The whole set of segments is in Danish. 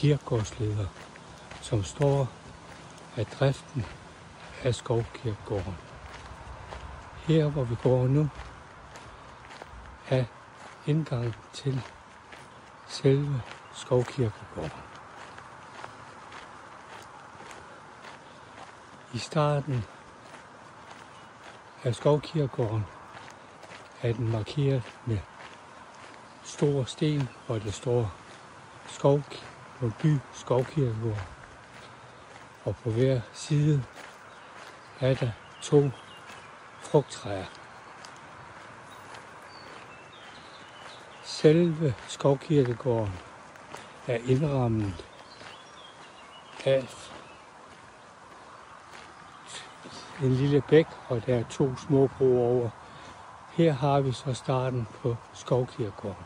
kirkegårdsleder, som står af driften af Skovkirkegården. Her, hvor vi går nu, er indgang til selve Skovkirkegården. I starten af Skovkirkegården er den markeret med store sten, hvor der står By Skovkirkegård. Og på hver side er der 2 frugttræer. Selve Skovkirkegården er indrammet af en lille bæk, og der er 2 små broer over. Her har vi så starten på Skovkirkegården.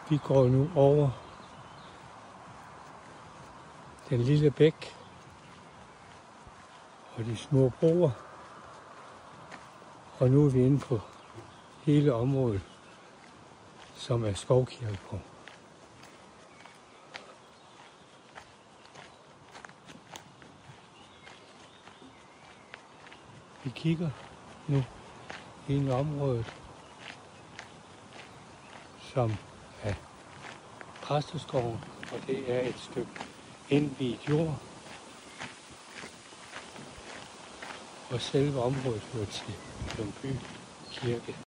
Vi går nu over den lille bæk og de små broer, og nu er vi inde på hele området, som er Skovkirkegården. Vi kigger nu ind i området, som er Præsteskoven, og det er et stykke indviet jord. Og selve området hører til By Kirke.